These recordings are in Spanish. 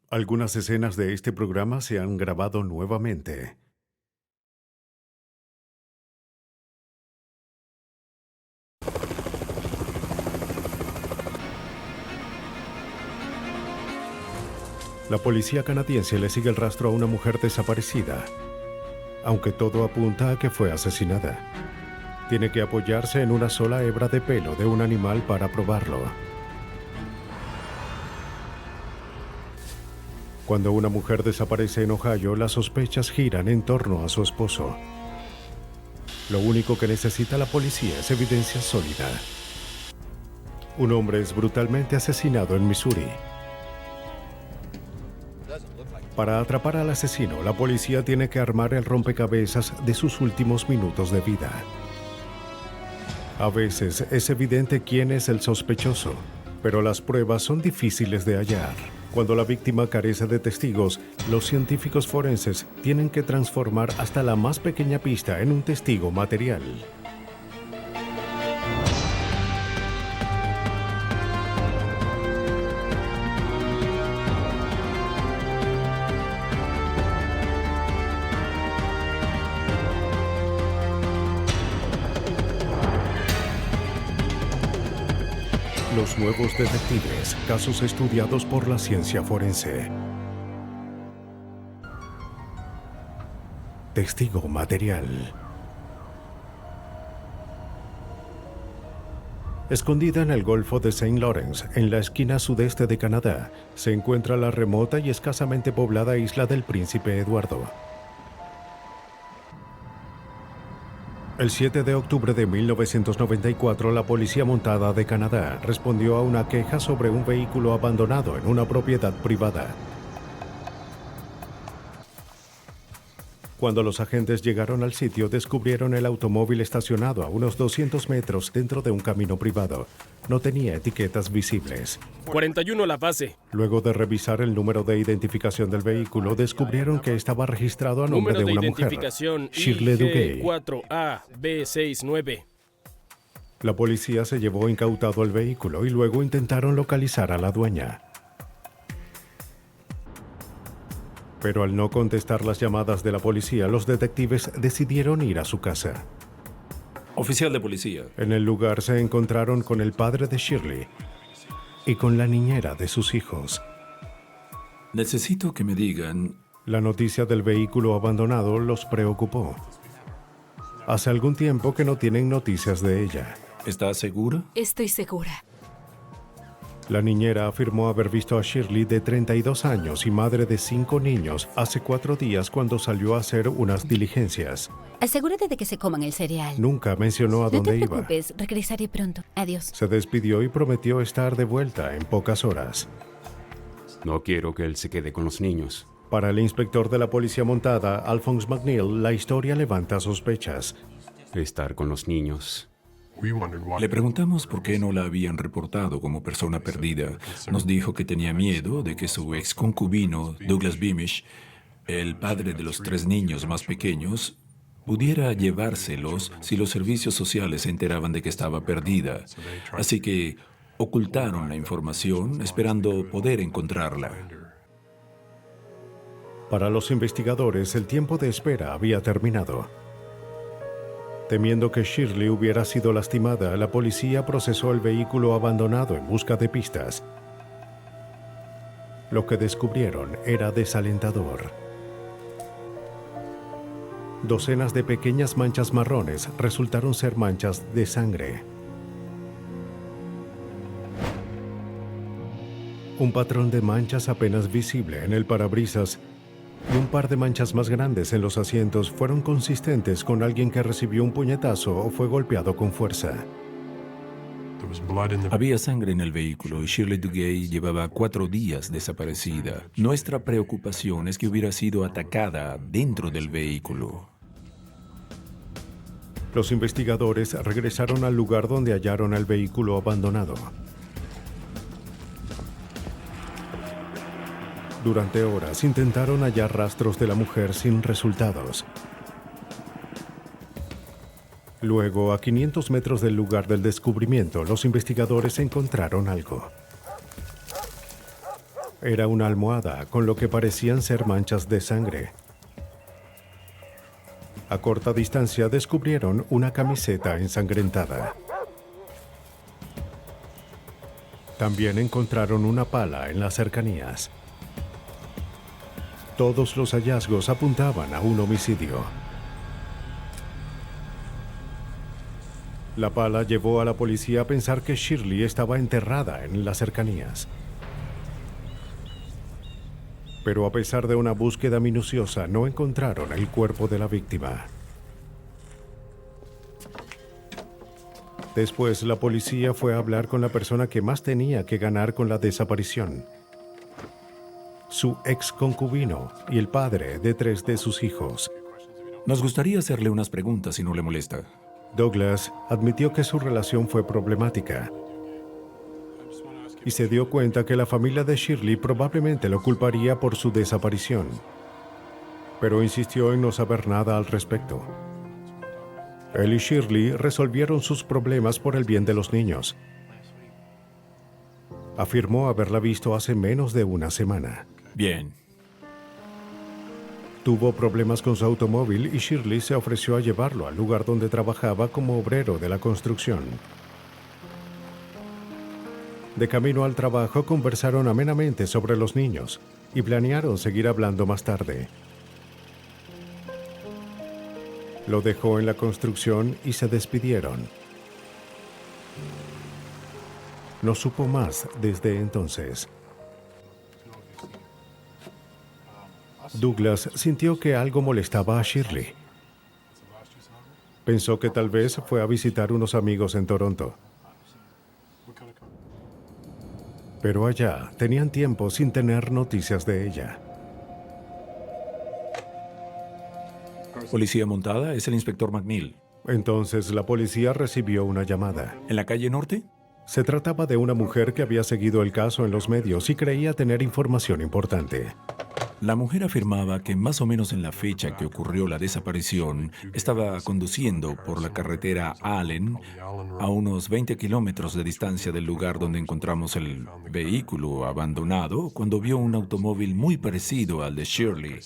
Algunas escenas de este programa se han grabado nuevamente. La policía canadiense le sigue el rastro a una mujer desaparecida, aunque todo apunta a que fue asesinada. Tiene que apoyarse en una sola hebra de pelo de un animal para probarlo. Cuando una mujer desaparece en Ohio, las sospechas giran en torno a su esposo. Lo único que necesita la policía es evidencia sólida. Un hombre es brutalmente asesinado en Missouri. Para atrapar al asesino, la policía tiene que armar el rompecabezas de sus últimos minutos de vida. A veces es evidente quién es el sospechoso, pero las pruebas son difíciles de hallar. Cuando la víctima carece de testigos, los científicos forenses tienen que transformar hasta la más pequeña pista en un testigo material. Los nuevos detectives, casos estudiados por la ciencia forense. Testigo material. Escondida en el Golfo de St. Lawrence, en la esquina sudeste de Canadá, se encuentra la remota y escasamente poblada isla del Príncipe Eduardo. El 7 de octubre de 1994, la Policía Montada de Canadá respondió a una queja sobre un vehículo abandonado en una propiedad privada. Cuando los agentes llegaron al sitio, descubrieron el automóvil estacionado a unos 200 metros dentro de un camino privado. No tenía etiquetas visibles. 41 la base. Luego de revisar el número de identificación del vehículo, descubrieron que estaba registrado a nombre de una mujer, Shirley Duguay. 4AB69. La policía se llevó incautado el vehículo y luego intentaron localizar a la dueña. Pero al no contestar las llamadas de la policía, los detectives decidieron ir a su casa. Oficial de policía. En el lugar se encontraron con el padre de Shirley y con la niñera de sus hijos. Necesito que me digan... La noticia del vehículo abandonado los preocupó. Hace algún tiempo que no tienen noticias de ella. ¿Está segura? Estoy segura. La niñera afirmó haber visto a Shirley, de 32 años y madre de 5 niños, hace 4 días cuando salió a hacer unas diligencias. Asegúrate de que se coman el cereal. Nunca mencionó a dónde iba. No te iba. preocupes, regresaré pronto. Adiós. Se despidió y prometió estar de vuelta en pocas horas. No quiero que él se quede con los niños. Para el inspector de la policía montada, Alphonse McNeil, la historia levanta sospechas. Estar con los niños. Le preguntamos por qué no la habían reportado como persona perdida. Nos dijo que tenía miedo de que su ex concubino, Douglas Beamish, el padre de los 3 niños más pequeños, pudiera llevárselos si los servicios sociales se enteraban de que estaba perdida. Así que ocultaron la información esperando poder encontrarla. Para los investigadores, el tiempo de espera había terminado. Temiendo que Shirley hubiera sido lastimada, la policía procesó el vehículo abandonado en busca de pistas. Lo que descubrieron era desalentador. Docenas de pequeñas manchas marrones resultaron ser manchas de sangre. Un patrón de manchas apenas visible en el parabrisas y un par de manchas más grandes en los asientos fueron consistentes con alguien que recibió un puñetazo o fue golpeado con fuerza. Había sangre en el vehículo y Shirley Duguay llevaba 4 días desaparecida. Nuestra preocupación es que hubiera sido atacada dentro del vehículo. Los investigadores regresaron al lugar donde hallaron el vehículo abandonado. Durante horas intentaron hallar rastros de la mujer sin resultados. Luego, a 500 metros del lugar del descubrimiento, los investigadores encontraron algo. Era una almohada con lo que parecían ser manchas de sangre. A corta distancia descubrieron una camiseta ensangrentada. También encontraron una pala en las cercanías. Todos los hallazgos apuntaban a un homicidio. La pala llevó a la policía a pensar que Shirley estaba enterrada en las cercanías. Pero a pesar de una búsqueda minuciosa, no encontraron el cuerpo de la víctima. Después, la policía fue a hablar con la persona que más tenía que ganar con la desaparición: su ex concubino y el padre de 3 de sus hijos. Nos gustaría hacerle unas preguntas si no le molesta. Douglas admitió que su relación fue problemática y se dio cuenta que la familia de Shirley probablemente lo culparía por su desaparición, pero insistió en no saber nada al respecto. Él y Shirley resolvieron sus problemas por el bien de los niños. Afirmó haberla visto hace menos de una semana. Bien. Tuvo problemas con su automóvil y Shirley se ofreció a llevarlo al lugar donde trabajaba como obrero de la construcción. De camino al trabajo conversaron amenamente sobre los niños y planearon seguir hablando más tarde. Lo dejó en la construcción y se despidieron. No supo más desde entonces. Douglas sintió que algo molestaba a Shirley. Pensó que tal vez fue a visitar unos amigos en Toronto. Pero allá tenían tiempo sin tener noticias de ella. Policía montada, es el inspector McNeil. Entonces la policía recibió una llamada. ¿En la calle Norte? Se trataba de una mujer que había seguido el caso en los medios y creía tener información importante. La mujer afirmaba que más o menos en la fecha que ocurrió la desaparición, estaba conduciendo por la carretera Allen a unos 20 kilómetros de distancia del lugar donde encontramos el vehículo abandonado, cuando vio un automóvil muy parecido al de Shirley.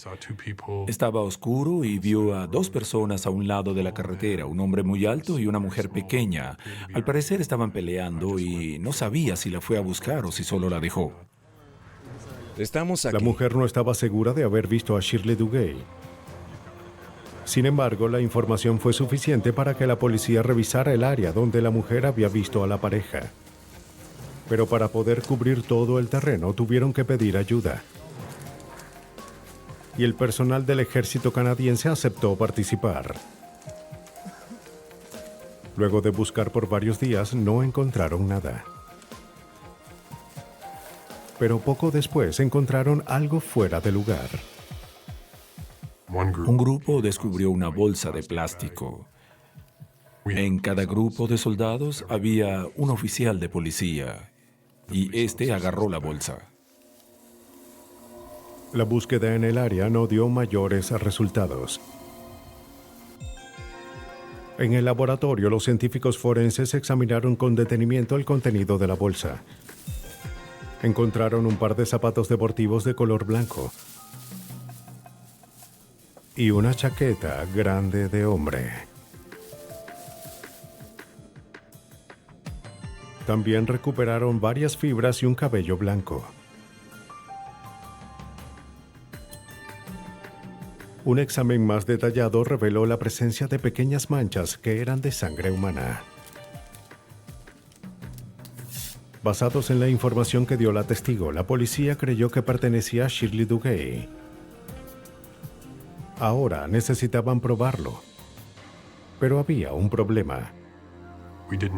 Estaba oscuro y vio a 2 personas a un lado de la carretera, un hombre muy alto y una mujer pequeña. Al parecer estaban peleando y no sabía si la fue a buscar o si solo la dejó. Estamos aquí. La mujer no estaba segura de haber visto a Shirley Duguay. Sin embargo, la información fue suficiente para que la policía revisara el área donde la mujer había visto a la pareja. Pero para poder cubrir todo el terreno tuvieron que pedir ayuda. Y el personal del ejército canadiense aceptó participar. Luego de buscar por varios días, no encontraron nada. Pero poco después encontraron algo fuera de lugar. Un grupo descubrió una bolsa de plástico. En cada grupo de soldados había un oficial de policía y este agarró la bolsa. La búsqueda en el área no dio mayores resultados. En el laboratorio, los científicos forenses examinaron con detenimiento el contenido de la bolsa. Encontraron un par de zapatos deportivos de color blanco y una chaqueta grande de hombre. También recuperaron varias fibras y un cabello blanco. Un examen más detallado reveló la presencia de pequeñas manchas que eran de sangre humana. Basados en la información que dio la testigo, la policía creyó que pertenecía a Shirley Duguay. Ahora necesitaban probarlo. Pero había un problema.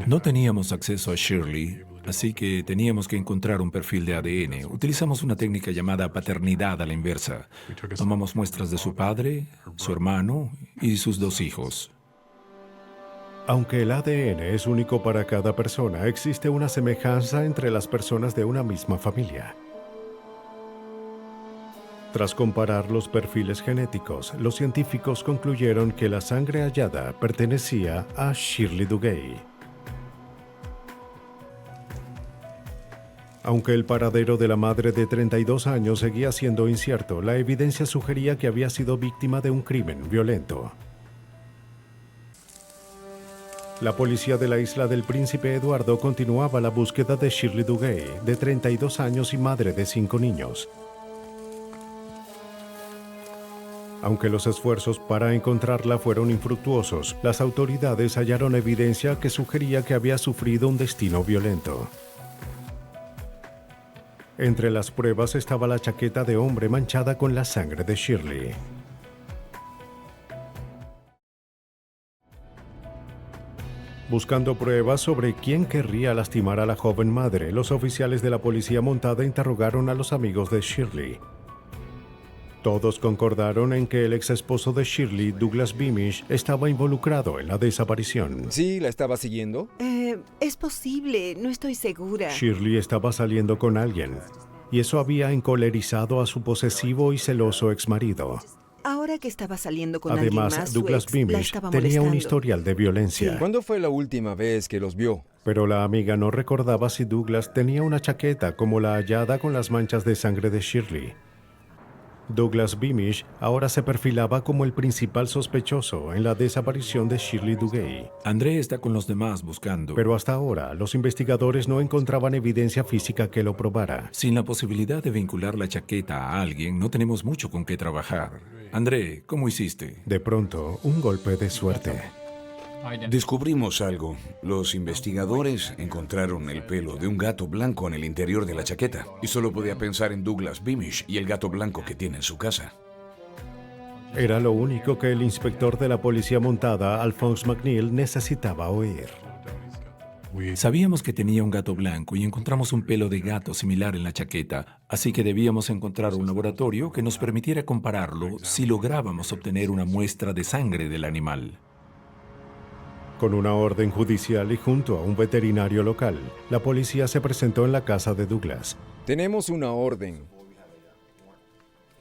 No teníamos acceso a Shirley, así que teníamos que encontrar un perfil de ADN. Utilizamos una técnica llamada paternidad a la inversa. Tomamos muestras de su padre, su hermano y sus 2 hijos. Aunque el ADN es único para cada persona, existe una semejanza entre las personas de una misma familia. Tras comparar los perfiles genéticos, los científicos concluyeron que la sangre hallada pertenecía a Shirley Duguay. Aunque el paradero de la madre de 32 años seguía siendo incierto, la evidencia sugería que había sido víctima de un crimen violento. La policía de la isla del Príncipe Eduardo continuaba la búsqueda de Shirley Duguay, de 32 años y madre de 5 niños. Aunque los esfuerzos para encontrarla fueron infructuosos, las autoridades hallaron evidencia que sugería que había sufrido un destino violento. Entre las pruebas estaba la chaqueta de hombre manchada con la sangre de Shirley. Buscando pruebas sobre quién querría lastimar a la joven madre, los oficiales de la policía montada interrogaron a los amigos de Shirley. Todos concordaron en que el ex esposo de Shirley, Douglas Beamish, estaba involucrado en la desaparición. ¿Sí la estaba siguiendo? Es posible, no estoy segura. Shirley estaba saliendo con alguien, y eso había encolerizado a su posesivo y celoso exmarido. Ahora que estaba saliendo con Además, alguien más, Douglas su ex la Beamish estaba tenía un molestando. historial de violencia. ¿Cuándo fue la última vez que los vio? Pero la amiga no recordaba si Douglas tenía una chaqueta como la hallada con las manchas de sangre de Shirley. Douglas Beamish ahora se perfilaba como el principal sospechoso en la desaparición de Shirley Duguay. André está con los demás buscando. Pero hasta ahora, los investigadores no encontraban evidencia física que lo probara. Sin la posibilidad de vincular la chaqueta a alguien, no tenemos mucho con qué trabajar. André, ¿cómo hiciste? De pronto, un golpe de suerte. Descubrimos algo. Los investigadores encontraron el pelo de un gato blanco en el interior de la chaqueta. Y solo podía pensar en Douglas Beamish y el gato blanco que tiene en su casa. Era lo único que el inspector de la policía montada, Alphonse McNeil, necesitaba oír. Sabíamos que tenía un gato blanco y encontramos un pelo de gato similar en la chaqueta, así que debíamos encontrar un laboratorio que nos permitiera compararlo si lográbamos obtener una muestra de sangre del animal. Con una orden judicial y junto a un veterinario local, la policía se presentó en la casa de Douglas. Tenemos una orden.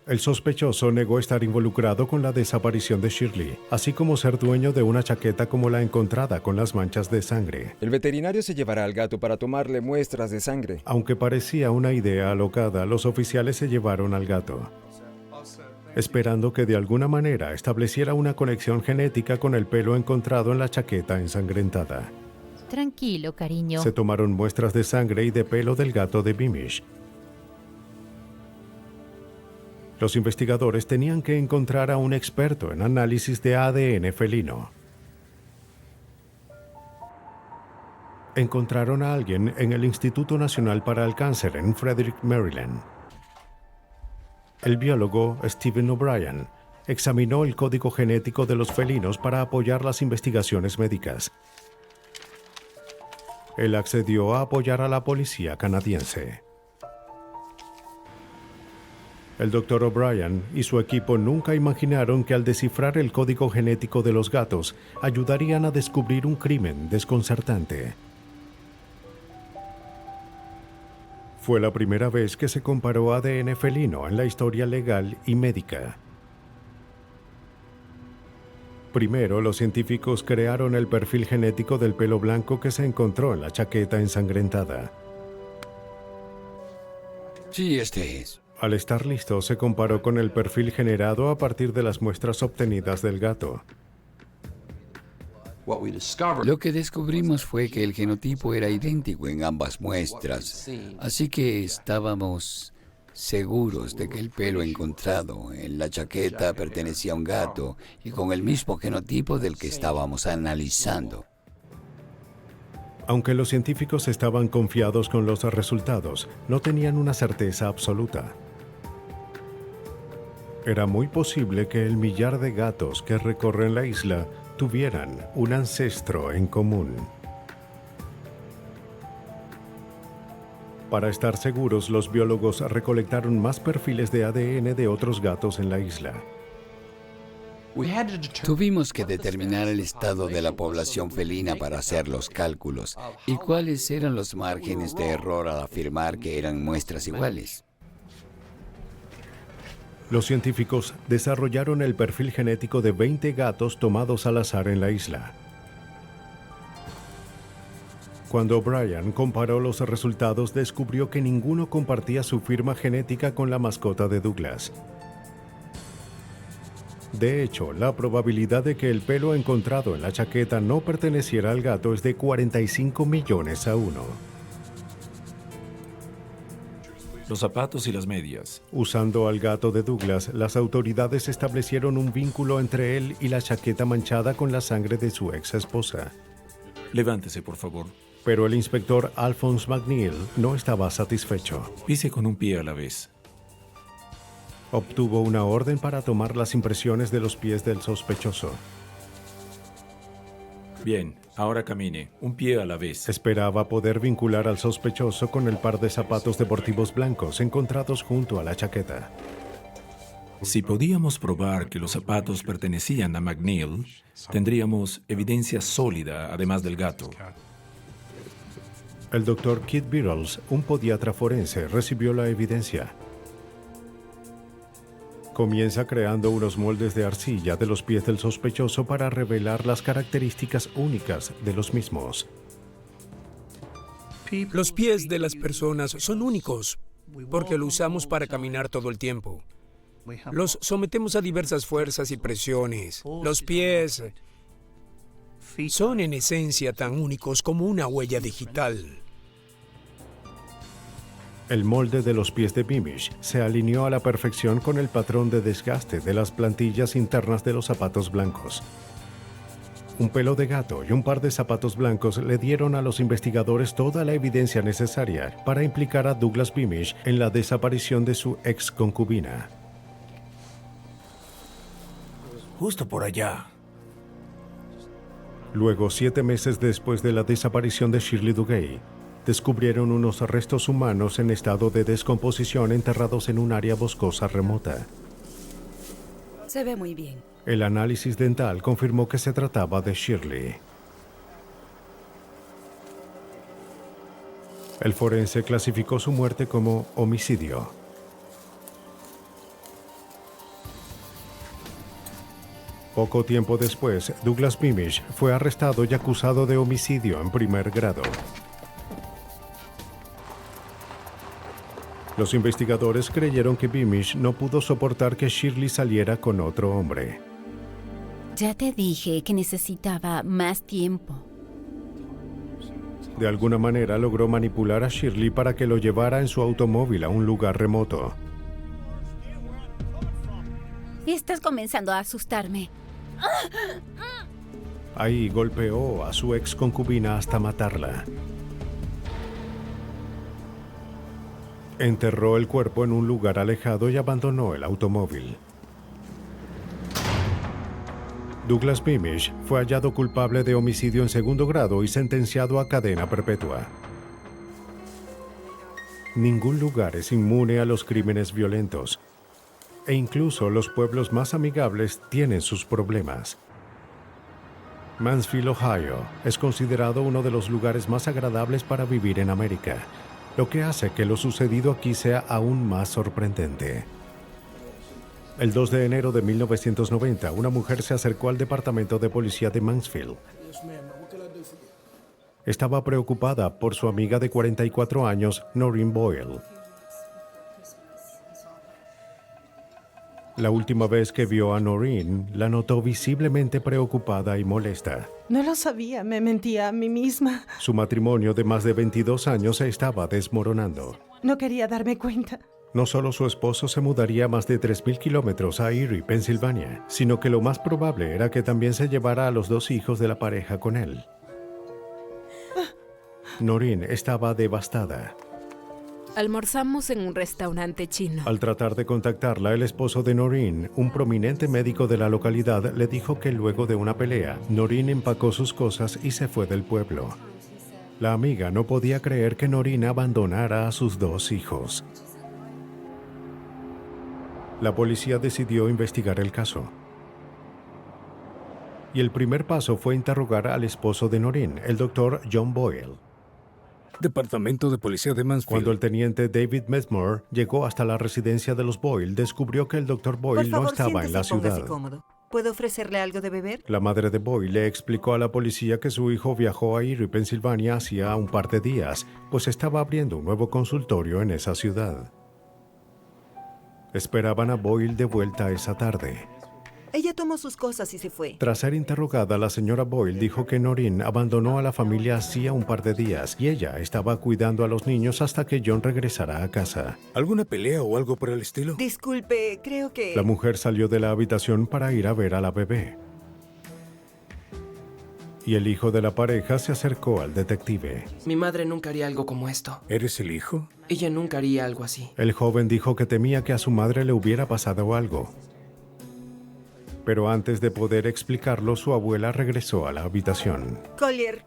El sospechoso negó estar involucrado con la desaparición de Shirley, así como ser dueño de una chaqueta como la encontrada con las manchas de sangre. El veterinario se llevará al gato para tomarle muestras de sangre. Aunque parecía una idea alocada, los oficiales se llevaron al gato, esperando que de alguna manera estableciera una conexión genética con el pelo encontrado en la chaqueta ensangrentada. Tranquilo, cariño. Se tomaron muestras de sangre y de pelo del gato de Beamish. Los investigadores tenían que encontrar a un experto en análisis de ADN felino. Encontraron a alguien en el Instituto Nacional para el Cáncer en Frederick, Maryland. El biólogo Stephen O'Brien examinó el código genético de los felinos para apoyar las investigaciones médicas. Él accedió a apoyar a la policía canadiense. El Dr. O'Brien y su equipo nunca imaginaron que al descifrar el código genético de los gatos ayudarían a descubrir un crimen desconcertante. Fue la primera vez que se comparó ADN felino en la historia legal y médica. Primero, los científicos crearon el perfil genético del pelo blanco que se encontró en la chaqueta ensangrentada. Sí, este es. Al estar listo, se comparó con el perfil generado a partir de las muestras obtenidas del gato. Lo que descubrimos fue que el genotipo era idéntico en ambas muestras, así que estábamos seguros de que el pelo encontrado en la chaqueta pertenecía a un gato y con el mismo genotipo del que estábamos analizando. Aunque los científicos estaban confiados con los resultados, no tenían una certeza absoluta. Era muy posible que el millar de gatos que recorren la isla tuvieran un ancestro en común. Para estar seguros, los biólogos recolectaron más perfiles de ADN de otros gatos en la isla. Tuvimos que determinar el estado de la población felina para hacer los cálculos y cuáles eran los márgenes de error al afirmar que eran muestras iguales. Los científicos desarrollaron el perfil genético de 20 gatos tomados al azar en la isla. Cuando Brian comparó los resultados, descubrió que ninguno compartía su firma genética con la mascota de Douglas. De hecho, la probabilidad de que el pelo encontrado en la chaqueta no perteneciera al gato es de 45 millones a 1. Los zapatos y las medias. Usando al gato de Douglas, las autoridades establecieron un vínculo entre él y la chaqueta manchada con la sangre de su ex esposa. Levántese, por favor. Pero el inspector Alphonse McNeil no estaba satisfecho. Pise con un pie a la vez. Obtuvo una orden para tomar las impresiones de los pies del sospechoso. Bien, ahora camine, un pie a la vez. Esperaba poder vincular al sospechoso con el par de zapatos deportivos blancos encontrados junto a la chaqueta. Si podíamos probar que los zapatos pertenecían a McNeil, tendríamos evidencia sólida además del gato. El doctor Keith Beatles, un podiatra forense, recibió la evidencia. Comienza creando unos moldes de arcilla de los pies del sospechoso para revelar las características únicas de los mismos. Los pies de las personas son únicos porque lo usamos para caminar todo el tiempo. Los sometemos a diversas fuerzas y presiones. Los pies son en esencia tan únicos como una huella digital. El molde de los pies de Beamish se alineó a la perfección con el patrón de desgaste de las plantillas internas de los zapatos blancos. Un pelo de gato y un par de zapatos blancos le dieron a los investigadores toda la evidencia necesaria para implicar a Douglas Beamish en la desaparición de su ex concubina. Justo por allá. Luego, 7 meses después de la desaparición de Shirley Duguay, descubrieron unos restos humanos en estado de descomposición enterrados en un área boscosa remota. Se ve muy bien. El análisis dental confirmó que se trataba de Shirley. El forense clasificó su muerte como homicidio. Poco tiempo después, Douglas Beamish fue arrestado y acusado de homicidio en primer grado. Los investigadores creyeron que Beamish no pudo soportar que Shirley saliera con otro hombre. Ya te dije que necesitaba más tiempo. De alguna manera logró manipular a Shirley para que lo llevara en su automóvil a un lugar remoto. Estás comenzando a asustarme. Ahí golpeó a su ex concubina hasta matarla. Enterró el cuerpo en un lugar alejado y abandonó el automóvil. Douglas Beamish fue hallado culpable de homicidio en segundo grado y sentenciado a cadena perpetua. Ningún lugar es inmune a los crímenes violentos, e incluso los pueblos más amigables tienen sus problemas. Mansfield, Ohio, es considerado uno de los lugares más agradables para vivir en América, lo que hace que lo sucedido aquí sea aún más sorprendente. El 2 de enero de 1990, una mujer se acercó al departamento de policía de Mansfield. Estaba preocupada por su amiga de 44 años, Noreen Boyle. La última vez que vio a Noreen, la notó visiblemente preocupada y molesta. No lo sabía, me mentía a mí misma. Su matrimonio de más de 22 años se estaba desmoronando. No quería darme cuenta. No solo su esposo se mudaría más de 3.000 kilómetros a Erie, Pensilvania, sino que lo más probable era que también se llevara a los 2 hijos de la pareja con él. Noreen estaba devastada. Almorzamos en un restaurante chino. Al tratar de contactarla, el esposo de Noreen, un prominente médico de la localidad, le dijo que luego de una pelea, Noreen empacó sus cosas y se fue del pueblo. La amiga no podía creer que Noreen abandonara a sus 2 hijos. La policía decidió investigar el caso. Y el primer paso fue interrogar al esposo de Noreen, el doctor John Boyle. Departamento de Policía de Mansfield. Cuando el teniente David Medmore llegó hasta la residencia de los Boyle, descubrió que el doctor Boyle no estaba en la ciudad. ¿Puedo ofrecerle algo de beber? La madre de Boyle le explicó a la policía que su hijo viajó a Erie, Pensilvania, hacía un par de días, pues estaba abriendo un nuevo consultorio en esa ciudad. Esperaban a Boyle de vuelta esa tarde. Ella tomó sus cosas y se fue. Tras ser interrogada, la señora Boyle dijo que Noreen abandonó a la familia hacía un par de días y ella estaba cuidando a los niños hasta que John regresara a casa. ¿Alguna pelea o algo por el estilo? Disculpe, creo que... La mujer salió de la habitación para ir a ver a la bebé. Y el hijo de la pareja se acercó al detective. Mi madre nunca haría algo como esto. ¿Eres el hijo? Ella nunca haría algo así. El joven dijo que temía que a su madre le hubiera pasado algo. Pero antes de poder explicarlo, su abuela regresó a la habitación. Collier,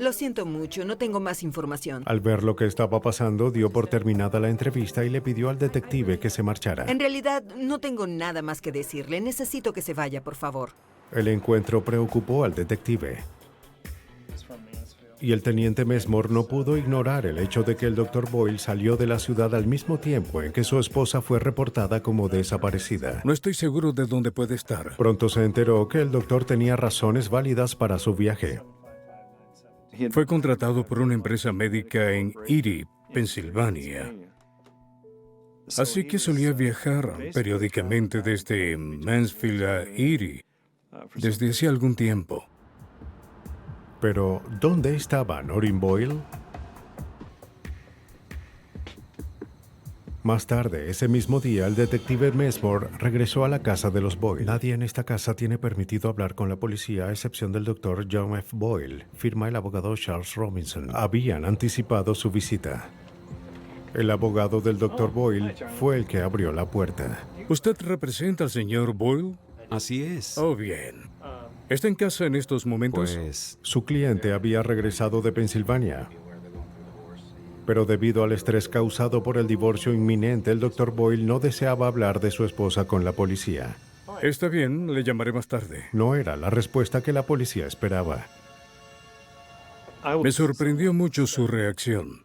lo siento mucho, no tengo más información. Al ver lo que estaba pasando, dio por terminada la entrevista y le pidió al detective que se marchara. En realidad, no tengo nada más que decirle. Necesito que se vaya, por favor. El encuentro preocupó al detective. Y el teniente Mesmore no pudo ignorar el hecho de que el Dr. Boyle salió de la ciudad al mismo tiempo en que su esposa fue reportada como desaparecida. No estoy seguro de dónde puede estar. Pronto se enteró que el doctor tenía razones válidas para su viaje. Fue contratado por una empresa médica en Erie, Pensilvania. Así que solía viajar periódicamente desde Mansfield a Erie, desde hacía algún tiempo. Pero, ¿dónde estaba Noreen Boyle? Más tarde, ese mismo día, el detective Mesmore regresó a la casa de los Boyle. Nadie en esta casa tiene permitido hablar con la policía, a excepción del doctor John F. Boyle, firma el abogado Charles Robinson. Habían anticipado su visita. El abogado del doctor Boyle fue el que abrió la puerta. ¿Usted representa al señor Boyle? Así es. Oh, bien. ¿Está en casa en estos momentos? Pues... Su cliente había regresado de Pensilvania. Pero debido al estrés causado por el divorcio inminente, el Dr. Boyle no deseaba hablar de su esposa con la policía. Está bien, le llamaré más tarde. No era la respuesta que la policía esperaba. Me sorprendió mucho su reacción.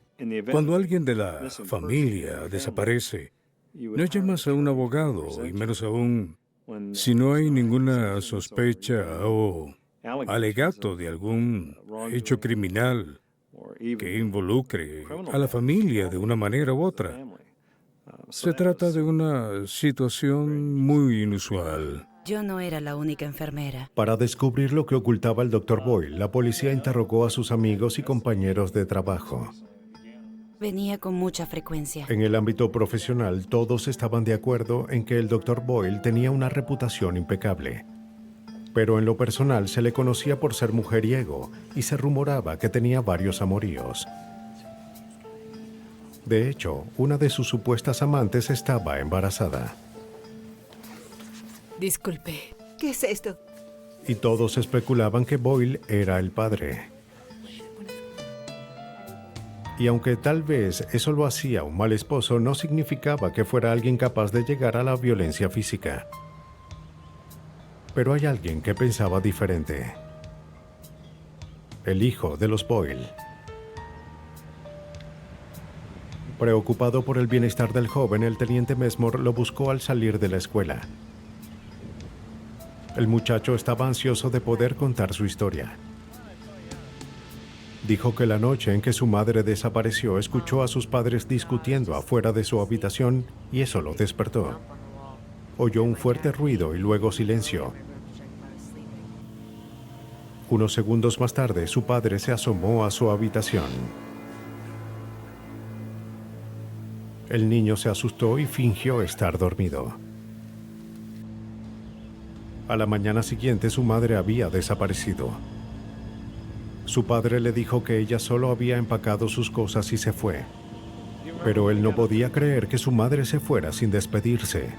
Cuando alguien de la familia desaparece, no llamas a un abogado, y menos aún si no hay ninguna sospecha o alegato de algún hecho criminal que involucre a la familia de una manera u otra. Se trata de una situación muy inusual. Yo no era la única enfermera. Para descubrir lo que ocultaba el Dr. Boyle, la policía interrogó a sus amigos y compañeros de trabajo. Venía con mucha frecuencia. En el ámbito profesional, todos estaban de acuerdo en que el Dr. Boyle tenía una reputación impecable. Pero en lo personal se le conocía por ser mujeriego y se rumoraba que tenía varios amoríos. De hecho, una de sus supuestas amantes estaba embarazada. Disculpe. ¿Qué es esto? Y todos especulaban que Boyle era el padre. Y aunque tal vez eso lo hacía un mal esposo, no significaba que fuera alguien capaz de llegar a la violencia física. Pero hay alguien que pensaba diferente. El hijo de los Boyle. Preocupado por el bienestar del joven, el teniente Mesmore lo buscó al salir de la escuela. El muchacho estaba ansioso de poder contar su historia. Dijo que la noche en que su madre desapareció escuchó a sus padres discutiendo afuera de su habitación y eso lo despertó. Oyó un fuerte ruido y luego silencio. Unos segundos más tarde, su padre se asomó a su habitación. El niño se asustó y fingió estar dormido. A la mañana siguiente, su madre había desaparecido. Su padre le dijo que ella solo había empacado sus cosas y se fue. Pero él no podía creer que su madre se fuera sin despedirse.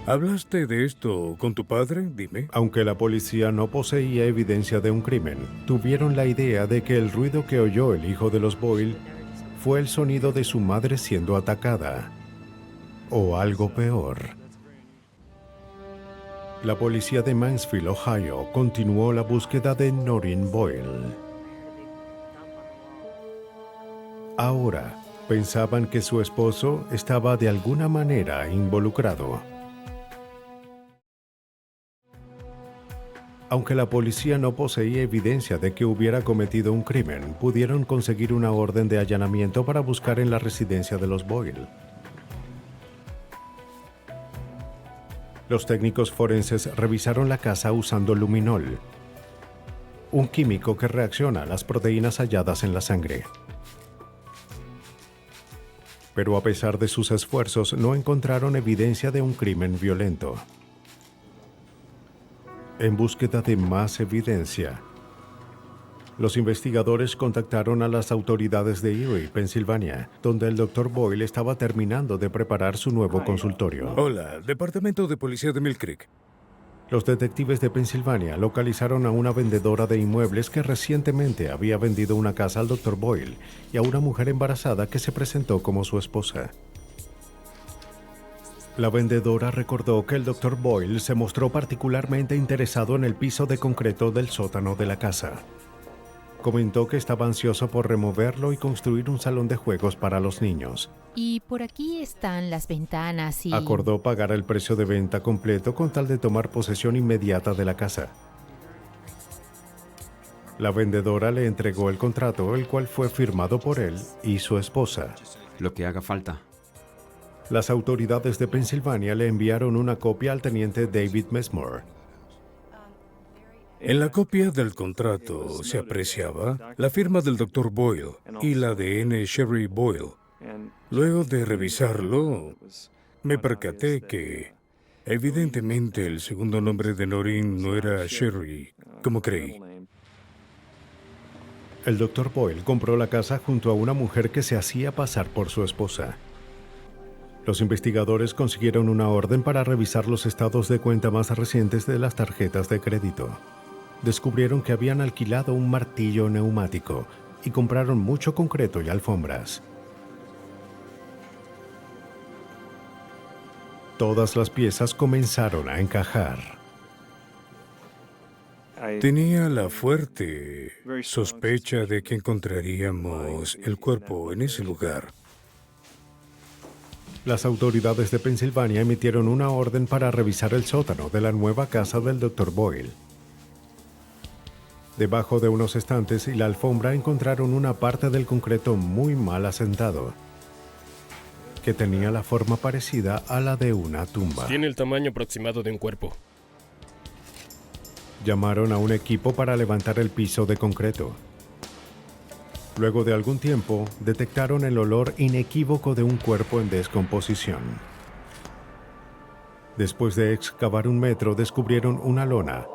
¿Hablaste de esto con tu padre? Dime. Aunque la policía no poseía evidencia de un crimen, tuvieron la idea de que el ruido que oyó el hijo de los Boyle fue el sonido de su madre siendo atacada. O algo peor. La policía de Mansfield, Ohio, continuó la búsqueda de Noreen Boyle. Ahora, pensaban que su esposo estaba de alguna manera involucrado. Aunque la policía no poseía evidencia de que hubiera cometido un crimen, pudieron conseguir una orden de allanamiento para buscar en la residencia de los Boyle. Los técnicos forenses revisaron la casa usando luminol, un químico que reacciona a las proteínas halladas en la sangre. Pero a pesar de sus esfuerzos, no encontraron evidencia de un crimen violento. En búsqueda de más evidencia, los investigadores contactaron a las autoridades de Erie, Pensilvania, donde el Dr. Boyle estaba terminando de preparar su nuevo consultorio. Hola, Departamento de Policía de Mill Creek. Los detectives de Pensilvania localizaron a una vendedora de inmuebles que recientemente había vendido una casa al Dr. Boyle y a una mujer embarazada que se presentó como su esposa. La vendedora recordó que el Dr. Boyle se mostró particularmente interesado en el piso de concreto del sótano de la casa. Comentó que estaba ansioso por removerlo y construir un salón de juegos para los niños. Y por aquí están las ventanas y... Acordó pagar el precio de venta completo con tal de tomar posesión inmediata de la casa. La vendedora le entregó el contrato, el cual fue firmado por él y su esposa. Lo que haga falta. Las autoridades de Pensilvania le enviaron una copia al teniente David Messmore. En la copia del contrato se apreciaba la firma del Dr. Boyle y la de N. Sherry Boyle. Luego de revisarlo, me percaté que, evidentemente, el segundo nombre de Noreen no era Sherry, como creí. El Dr. Boyle compró la casa junto a una mujer que se hacía pasar por su esposa. Los investigadores consiguieron una orden para revisar los estados de cuenta más recientes de las tarjetas de crédito. Descubrieron que habían alquilado un martillo neumático y compraron mucho concreto y alfombras. Todas las piezas comenzaron a encajar. Tenía la fuerte sospecha de que encontraríamos el cuerpo en ese lugar. Las autoridades de Pensilvania emitieron una orden para revisar el sótano de la nueva casa del Dr. Boyle. Debajo de unos estantes y la alfombra encontraron una parte del concreto muy mal asentado, que tenía la forma parecida a la de una tumba. Tiene el tamaño aproximado de un cuerpo. Llamaron a un equipo para levantar el piso de concreto. Luego de algún tiempo, detectaron el olor inequívoco de un cuerpo en descomposición. Después de excavar 1 metro, descubrieron una lona.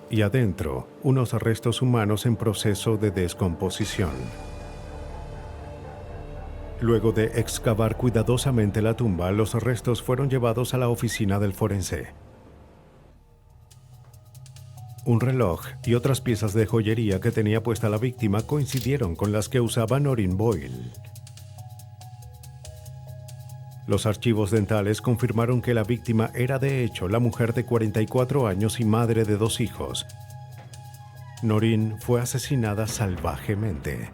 Y adentro, unos restos humanos en proceso de descomposición. Luego de excavar cuidadosamente la tumba, los restos fueron llevados a la oficina del forense. Un reloj y otras piezas de joyería que tenía puesta la víctima coincidieron con las que usaba Noreen Boyle. Los archivos dentales confirmaron que la víctima era de hecho la mujer de 44 años y madre de 2 hijos. Noreen fue asesinada salvajemente.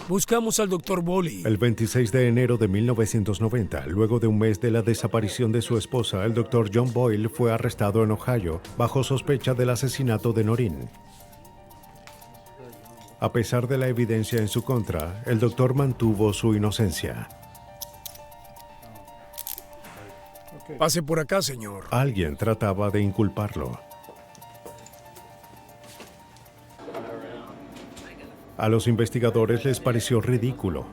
Buscamos al Dr. Boyle. El 26 de enero de 1990, luego de un mes de la desaparición de su esposa, el Dr. John Boyle fue arrestado en Ohio bajo sospecha del asesinato de Noreen. A pesar de la evidencia en su contra, el doctor mantuvo su inocencia. Pase por acá, señor. Alguien trataba de inculparlo. A los investigadores les pareció ridículo.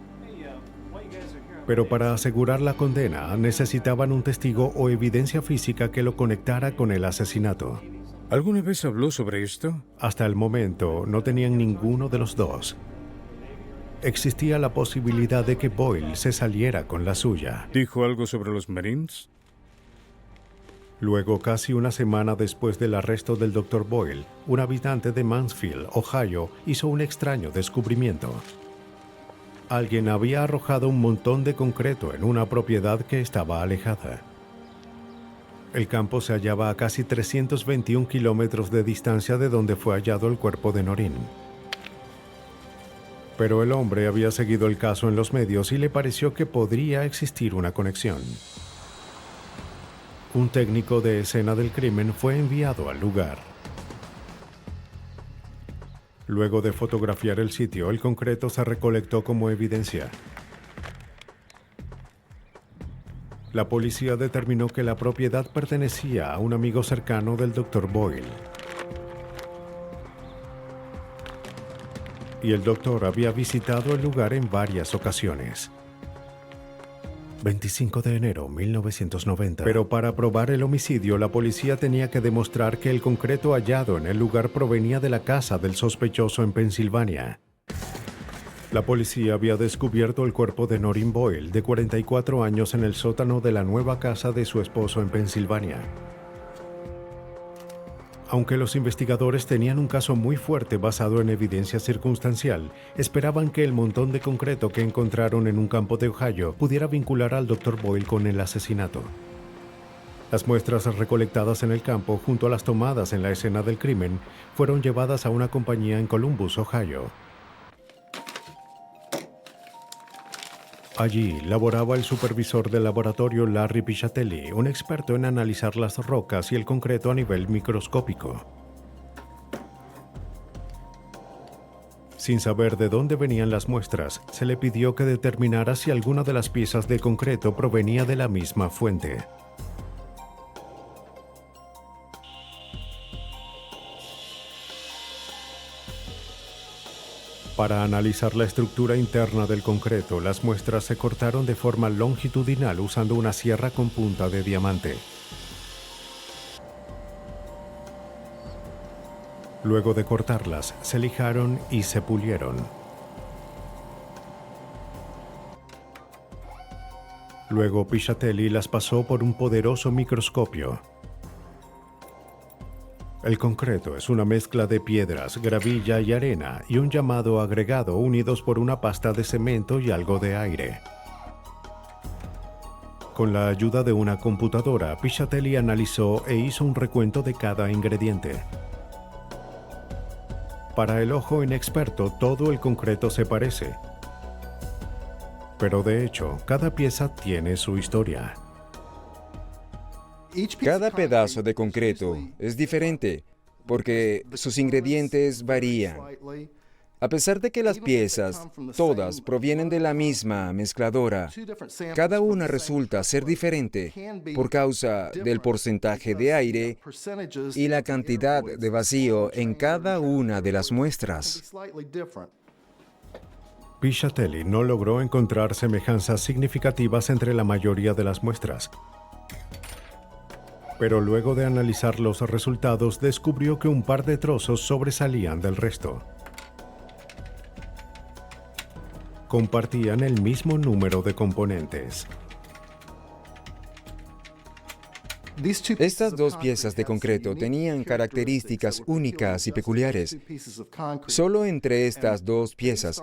Pero para asegurar la condena, necesitaban un testigo o evidencia física que lo conectara con el asesinato. ¿Alguna vez habló sobre esto? Hasta el momento, no tenían ninguno de los dos. Existía la posibilidad de que Boyle se saliera con la suya. ¿Dijo algo sobre los Marines? Luego, casi una semana después del arresto del Dr. Boyle, un habitante de Mansfield, Ohio, hizo un extraño descubrimiento. Alguien había arrojado un montón de concreto en una propiedad que estaba alejada. El campo se hallaba a casi 321 kilómetros de distancia de donde fue hallado el cuerpo de Noreen. Pero el hombre había seguido el caso en los medios y le pareció que podría existir una conexión. Un técnico de escena del crimen fue enviado al lugar. Luego de fotografiar el sitio, el concreto se recolectó como evidencia. La policía determinó que la propiedad pertenecía a un amigo cercano del Dr. Boyle. Y el doctor había visitado el lugar en varias ocasiones. 25 de enero 1990. Pero para probar el homicidio, la policía tenía que demostrar que el concreto hallado en el lugar provenía de la casa del sospechoso en Pensilvania. La policía había descubierto el cuerpo de Noreen Boyle, de 44 años, en el sótano de la nueva casa de su esposo en Pensilvania. Aunque los investigadores tenían un caso muy fuerte basado en evidencia circunstancial, esperaban que el montón de concreto que encontraron en un campo de Ohio pudiera vincular al Dr. Boyle con el asesinato. Las muestras recolectadas en el campo, junto a las tomadas en la escena del crimen, fueron llevadas a una compañía en Columbus, Ohio. Allí laboraba el supervisor del laboratorio Larry Piscitelli, un experto en analizar las rocas y el concreto a nivel microscópico. Sin saber de dónde venían las muestras, se le pidió que determinara si alguna de las piezas de concreto provenía de la misma fuente. Para analizar la estructura interna del concreto, las muestras se cortaron de forma longitudinal usando una sierra con punta de diamante. Luego de cortarlas, se lijaron y se pulieron. Luego Piscitelli las pasó por un poderoso microscopio. El concreto es una mezcla de piedras, gravilla y arena y un llamado agregado unidos por una pasta de cemento y algo de aire. Con la ayuda de una computadora, Piscitelli analizó e hizo un recuento de cada ingrediente. Para el ojo inexperto, todo el concreto se parece. Pero de hecho, cada pieza tiene su historia. Cada pedazo de concreto es diferente porque sus ingredientes varían. A pesar de que las piezas, todas, provienen de la misma mezcladora, cada una resulta ser diferente por causa del porcentaje de aire y la cantidad de vacío en cada una de las muestras. Piscitelli no logró encontrar semejanzas significativas entre la mayoría de las muestras. Pero luego de analizar los resultados, descubrió que un par de trozos sobresalían del resto. Compartían el mismo número de componentes. Estas dos piezas de concreto tenían características únicas y peculiares. Solo entre estas dos piezas,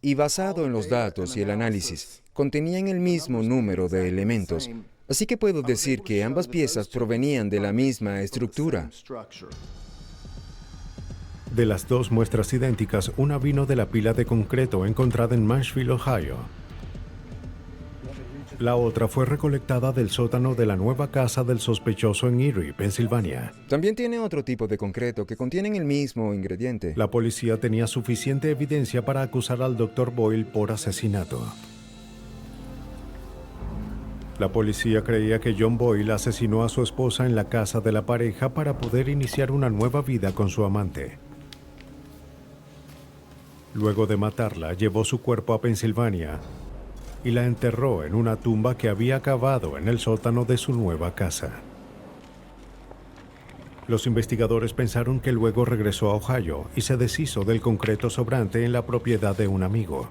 y basado en los datos y el análisis, contenían el mismo número de elementos. Así que puedo decir que ambas piezas provenían de la misma estructura. De las dos muestras idénticas, una vino de la pila de concreto encontrada en Marshfield, Ohio. La otra fue recolectada del sótano de la nueva casa del sospechoso en Erie, Pensilvania. También tiene otro tipo de concreto que contienen el mismo ingrediente. La policía tenía suficiente evidencia para acusar al Dr. Boyle por asesinato. La policía creía que John Boyle asesinó a su esposa en la casa de la pareja para poder iniciar una nueva vida con su amante. Luego de matarla, llevó su cuerpo a Pensilvania y la enterró en una tumba que había cavado en el sótano de su nueva casa. Los investigadores pensaron que luego regresó a Ohio y se deshizo del concreto sobrante en la propiedad de un amigo.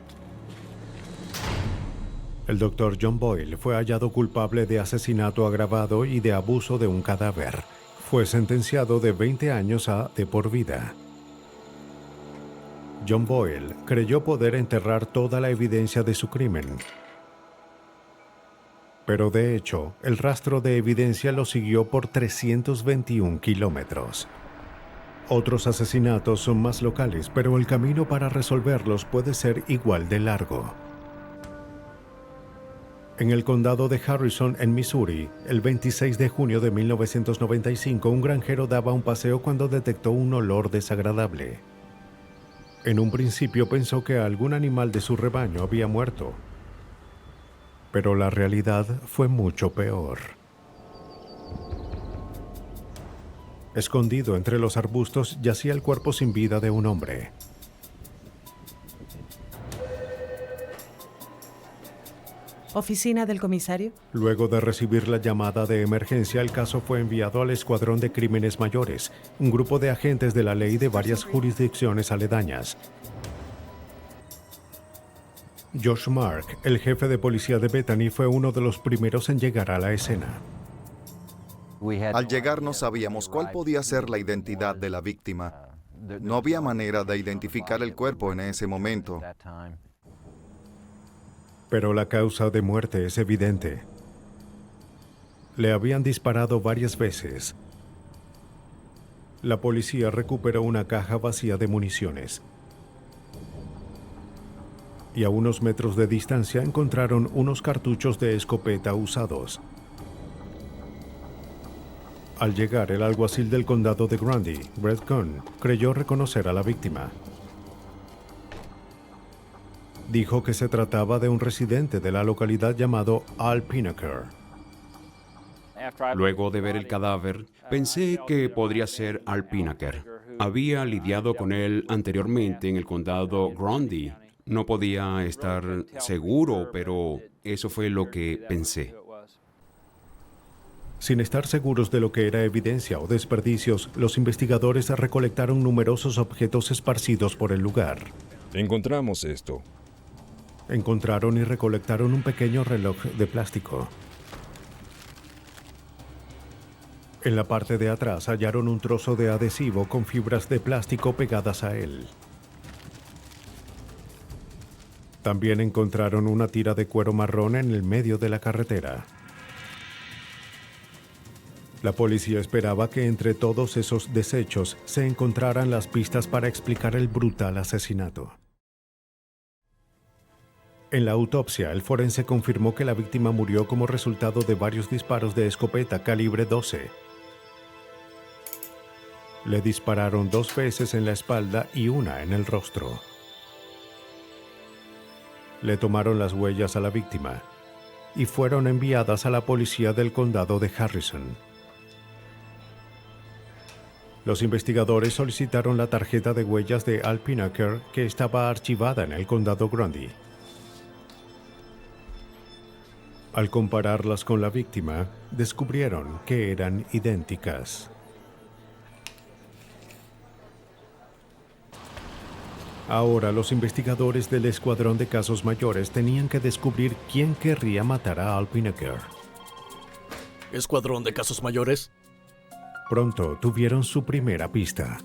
El Dr. John Boyle fue hallado culpable de asesinato agravado y de abuso de un cadáver. Fue sentenciado de 20 años a de por vida. John Boyle creyó poder enterrar toda la evidencia de su crimen. Pero de hecho, el rastro de evidencia lo siguió por 321 kilómetros. Otros asesinatos son más locales, pero el camino para resolverlos puede ser igual de largo. En el condado de Harrison, en Missouri, el 26 de junio de 1995, un granjero daba un paseo cuando detectó un olor desagradable. En un principio pensó que algún animal de su rebaño había muerto, pero la realidad fue mucho peor. Escondido entre los arbustos yacía el cuerpo sin vida de un hombre. ¿Oficina del comisario? Luego de recibir la llamada de emergencia, el caso fue enviado al Escuadrón de Crímenes Mayores, un grupo de agentes de la ley de varias jurisdicciones aledañas. Josh Mark, el jefe de policía de Bethany, fue uno de los primeros en llegar a la escena. Al llegar no sabíamos cuál podía ser la identidad de la víctima. No había manera de identificar el cuerpo en ese momento. Pero la causa de muerte es evidente. Le habían disparado varias veces. La policía recuperó una caja vacía de municiones. Y a unos metros de distancia encontraron unos cartuchos de escopeta usados. Al llegar, el alguacil del condado de Grundy, Brett Cohn, creyó reconocer a la víctima. Dijo que se trataba de un residente de la localidad llamado Al Pinaker. Luego de ver el cadáver, pensé que podría ser Al Pinaker. Había lidiado con él anteriormente en el condado Grundy. No podía estar seguro, pero eso fue lo que pensé. Sin estar seguros de lo que era evidencia o desperdicios, los investigadores recolectaron numerosos objetos esparcidos por el lugar. Encontramos esto. Encontraron y recolectaron un pequeño reloj de plástico. En la parte de atrás hallaron un trozo de adhesivo con fibras de plástico pegadas a él. También encontraron una tira de cuero marrón en el medio de la carretera. La policía esperaba que entre todos esos desechos se encontraran las pistas para explicar el brutal asesinato. En la autopsia, el forense confirmó que la víctima murió como resultado de varios disparos de escopeta calibre 12. Le dispararon 2 veces en la espalda y una en el rostro. Le tomaron las huellas a la víctima y fueron enviadas a la policía del condado de Harrison. Los investigadores solicitaron la tarjeta de huellas de Al Pinaker, que estaba archivada en el condado Grundy. Al compararlas con la víctima, descubrieron que eran idénticas. Ahora, los investigadores del Escuadrón de Casos Mayores tenían que descubrir quién querría matar a Al Pinaker. ¿Escuadrón de Casos Mayores? Pronto tuvieron su primera pista.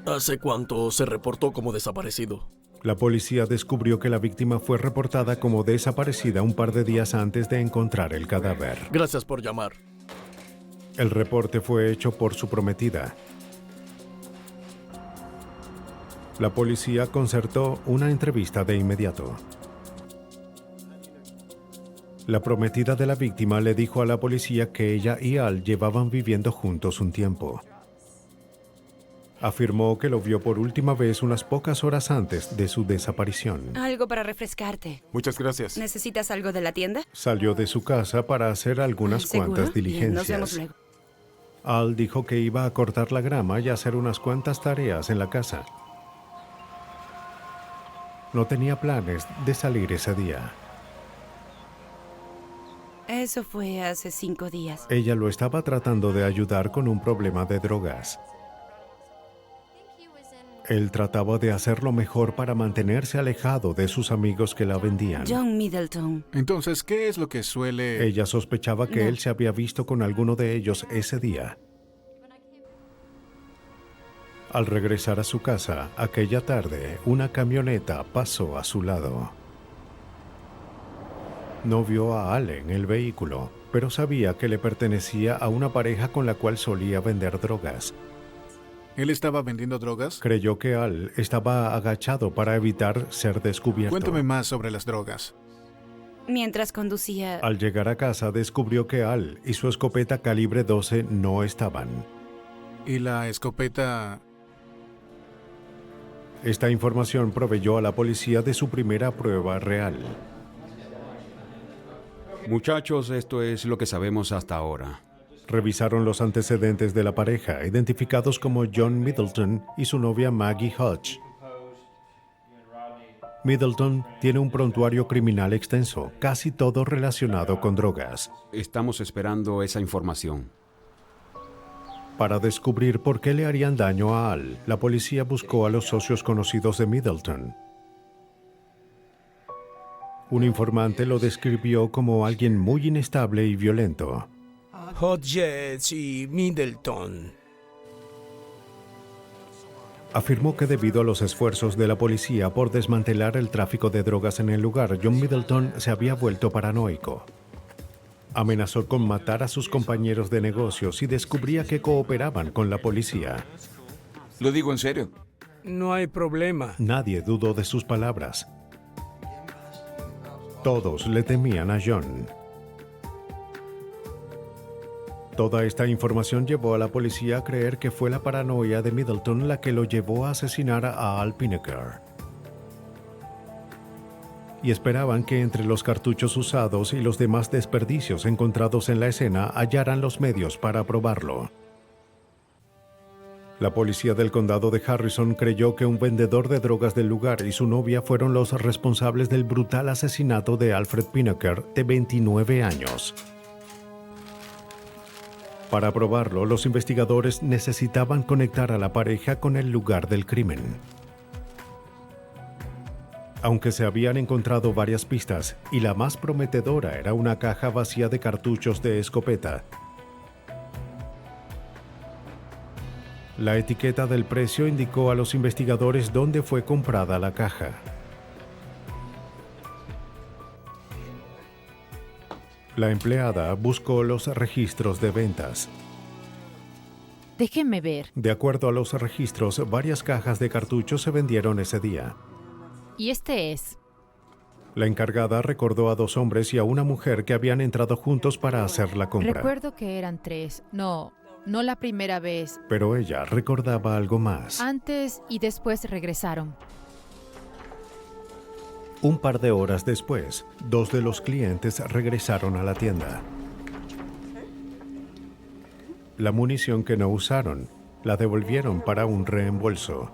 ¿Hace cuánto se reportó como desaparecido? La policía descubrió que la víctima fue reportada como desaparecida un par de días antes de encontrar el cadáver. Gracias por llamar. El reporte fue hecho por su prometida. La policía concertó una entrevista de inmediato. La prometida de la víctima le dijo a la policía que ella y Al llevaban viviendo juntos un tiempo. Afirmó que lo vio por última vez unas pocas horas antes de su desaparición. Algo para refrescarte. Muchas gracias. ¿Necesitas algo de la tienda? Salió de su casa para hacer algunas cuantas Bien, nos vemos diligencias. luego. Al dijo que iba a cortar la grama y hacer unas cuantas tareas en la casa. No tenía planes de salir ese día. Eso fue hace 5 días. Ella lo estaba tratando de ayudar con un problema de drogas. Él trataba de hacerlo mejor para mantenerse alejado de sus amigos que la vendían. John Middleton. Entonces, ¿qué es lo que suele...? Ella sospechaba que él se había visto con alguno de ellos ese día. Al regresar a su casa, aquella tarde, una camioneta pasó a su lado. No vio a Al en el vehículo, pero sabía que le pertenecía a una pareja con la cual solía vender drogas. ¿Él estaba vendiendo drogas? Creyó que Al estaba agachado para evitar ser descubierto. Cuéntame más sobre las drogas. Mientras conducía... Al llegar a casa descubrió que Al y su escopeta calibre 12 no estaban. ¿Y la escopeta? Esta información proveyó a la policía de su primera prueba real. Muchachos, esto es lo que sabemos hasta ahora. Revisaron los antecedentes de la pareja, identificados como John Middleton y su novia Maggie Hodge. Middleton tiene un prontuario criminal extenso, casi todo relacionado con drogas. Estamos esperando esa información. Para descubrir por qué le harían daño a Al, la policía buscó a los socios conocidos de Middleton. Un informante lo describió como alguien muy inestable y violento. Hodges y Middleton. Afirmó que debido a los esfuerzos de la policía por desmantelar el tráfico de drogas en el lugar, John Middleton se había vuelto paranoico. Amenazó con matar a sus compañeros de negocios si descubría que cooperaban con la policía. Lo digo en serio. No hay problema. Nadie dudó de sus palabras. Todos le temían a John. Toda esta información llevó a la policía a creer que fue la paranoia de Middleton la que lo llevó a asesinar a Al Pineker. Y esperaban que entre los cartuchos usados y los demás desperdicios encontrados en la escena hallaran los medios para probarlo. La policía del condado de Harrison creyó que un vendedor de drogas del lugar y su novia fueron los responsables del brutal asesinato de Alfred Pineker, de 29 años. Para probarlo, los investigadores necesitaban conectar a la pareja con el lugar del crimen. Aunque se habían encontrado varias pistas, y la más prometedora era una caja vacía de cartuchos de escopeta, la etiqueta del precio indicó a los investigadores dónde fue comprada la caja. La empleada buscó los registros de ventas. Déjenme ver. De acuerdo a los registros, varias cajas de cartuchos se vendieron ese día. Y este es. La encargada recordó a 2 hombres y a una mujer que habían entrado juntos para hacer la compra. Recuerdo que eran 3. No la primera vez. Pero ella recordaba algo más. Antes y después regresaron. Un par de horas después, 2 de los clientes regresaron a la tienda. La munición que no usaron, la devolvieron para un reembolso.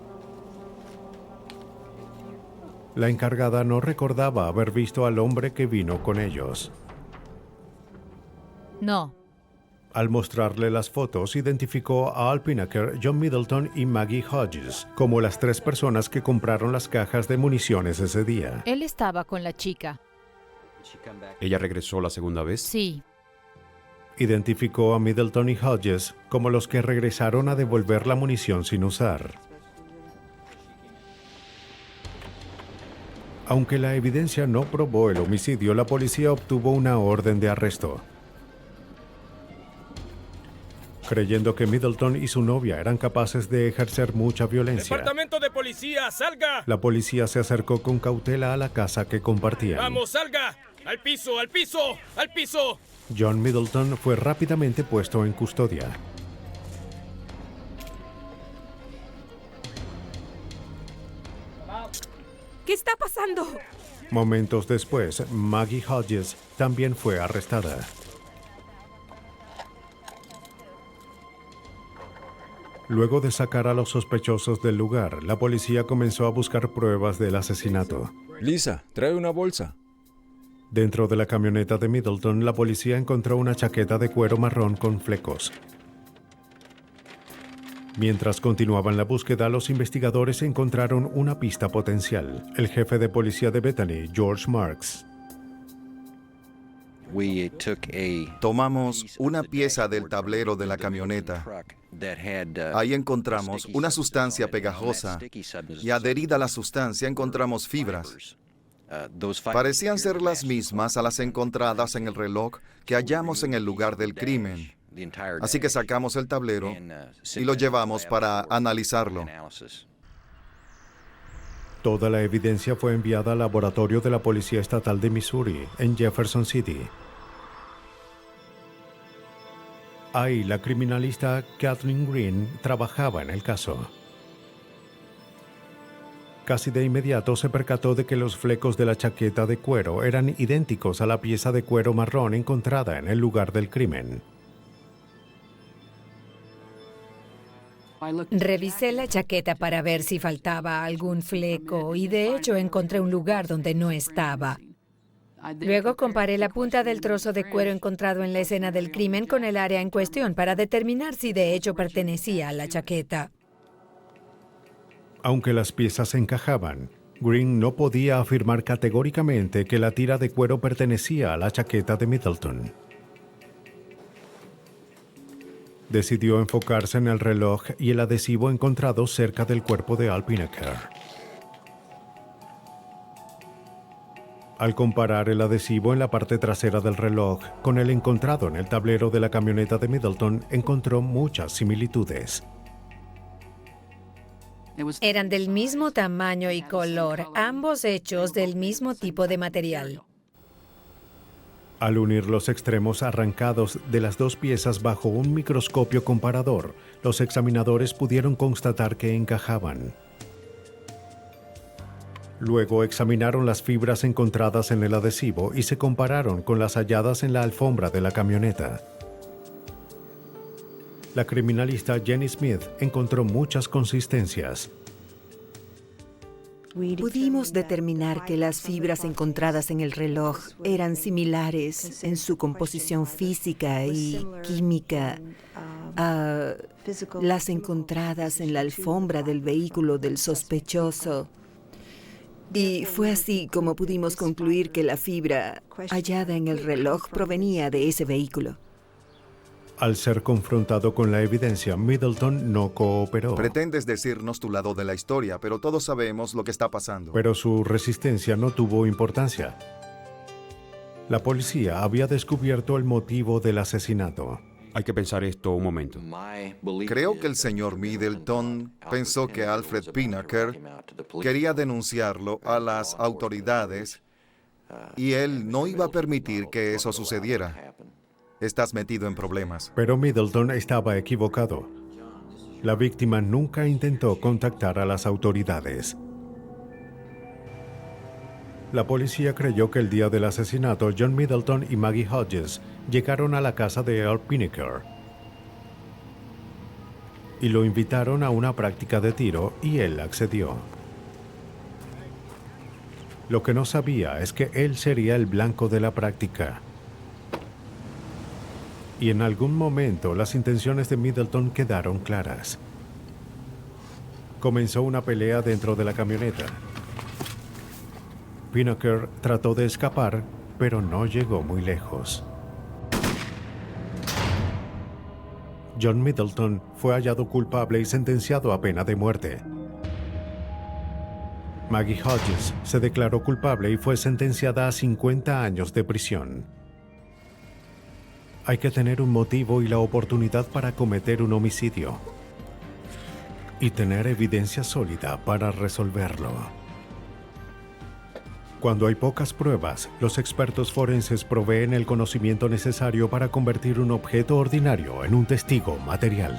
La encargada no recordaba haber visto al hombre que vino con ellos. No. Al mostrarle las fotos, identificó a Al Pineker, John Middleton y Maggie Hodges como las 3 personas que compraron las cajas de municiones ese día. Él estaba con la chica. ¿Ella regresó la segunda vez? Sí. Identificó a Middleton y Hodges como los que regresaron a devolver la munición sin usar. Aunque la evidencia no probó el homicidio, la policía obtuvo una orden de arresto. Creyendo que Middleton y su novia eran capaces de ejercer mucha violencia, ¡Departamento de policía, salga! la policía se acercó con cautela a la casa que compartían. ¡Vamos, salga! ¡Al piso, al piso, al piso! John Middleton fue rápidamente puesto en custodia. ¿Qué está pasando? Momentos después, Maggie Hodges también fue arrestada. Luego de sacar a los sospechosos del lugar, la policía comenzó a buscar pruebas del asesinato. Lisa, trae una bolsa. Dentro de la camioneta de Middleton, la policía encontró una chaqueta de cuero marrón con flecos. Mientras continuaban la búsqueda, los investigadores encontraron una pista potencial. El jefe de policía de Bethany, George Marks. Tomamos una pieza del tablero de la camioneta. Ahí encontramos una sustancia pegajosa y adherida a la sustancia encontramos fibras. Parecían ser las mismas a las encontradas en el reloj que hallamos en el lugar del crimen. Así que sacamos el tablero y lo llevamos para analizarlo. Toda la evidencia fue enviada al laboratorio de la Policía Estatal de Missouri, en Jefferson City. Ahí, la criminalista Kathleen Green trabajaba en el caso. Casi de inmediato se percató de que los flecos de la chaqueta de cuero eran idénticos a la pieza de cuero marrón encontrada en el lugar del crimen. Revisé la chaqueta para ver si faltaba algún fleco y de hecho encontré un lugar donde no estaba. Luego comparé la punta del trozo de cuero encontrado en la escena del crimen con el área en cuestión para determinar si de hecho pertenecía a la chaqueta. Aunque las piezas encajaban, Green no podía afirmar categóricamente que la tira de cuero pertenecía a la chaqueta de Middleton. Decidió enfocarse en el reloj y el adhesivo encontrado cerca del cuerpo de Al Pinnaker. Al comparar el adhesivo en la parte trasera del reloj con el encontrado en el tablero de la camioneta de Middleton, encontró muchas similitudes. Eran del mismo tamaño y color, ambos hechos del mismo tipo de material. Al unir los extremos arrancados de las dos piezas bajo un microscopio comparador, los examinadores pudieron constatar que encajaban. Luego examinaron las fibras encontradas en el adhesivo y se compararon con las halladas en la alfombra de la camioneta. La criminalista Jenny Smith encontró muchas consistencias. Pudimos determinar que las fibras encontradas en el reloj eran similares en su composición física y química a las encontradas en la alfombra del vehículo del sospechoso. Y fue así como pudimos concluir que la fibra hallada en el reloj provenía de ese vehículo. Al ser confrontado con la evidencia, Middleton no cooperó. Pretendes decirnos tu lado de la historia, pero todos sabemos lo que está pasando. Pero su resistencia no tuvo importancia. La policía había descubierto el motivo del asesinato. Hay que pensar esto un momento. Creo que el señor Middleton pensó que Alfred Pinnaker quería denunciarlo a las autoridades y él no iba a permitir que eso sucediera. Estás metido en problemas. Pero Middleton estaba equivocado. La víctima nunca intentó contactar a las autoridades. La policía creyó que el día del asesinato, John Middleton y Maggie Hodges llegaron a la casa de Al Pinnaker y lo invitaron a una práctica de tiro y él accedió. Lo que no sabía es que él sería el blanco de la práctica. Y en algún momento las intenciones de Middleton quedaron claras. Comenzó una pelea dentro de la camioneta. Pinnaker trató de escapar, pero no llegó muy lejos. John Middleton fue hallado culpable y sentenciado a pena de muerte. Maggie Hodges se declaró culpable y fue sentenciada a 50 años de prisión. Hay que tener un motivo y la oportunidad para cometer un homicidio. Y tener evidencia sólida para resolverlo. Cuando hay pocas pruebas, los expertos forenses proveen el conocimiento necesario para convertir un objeto ordinario en un testigo material.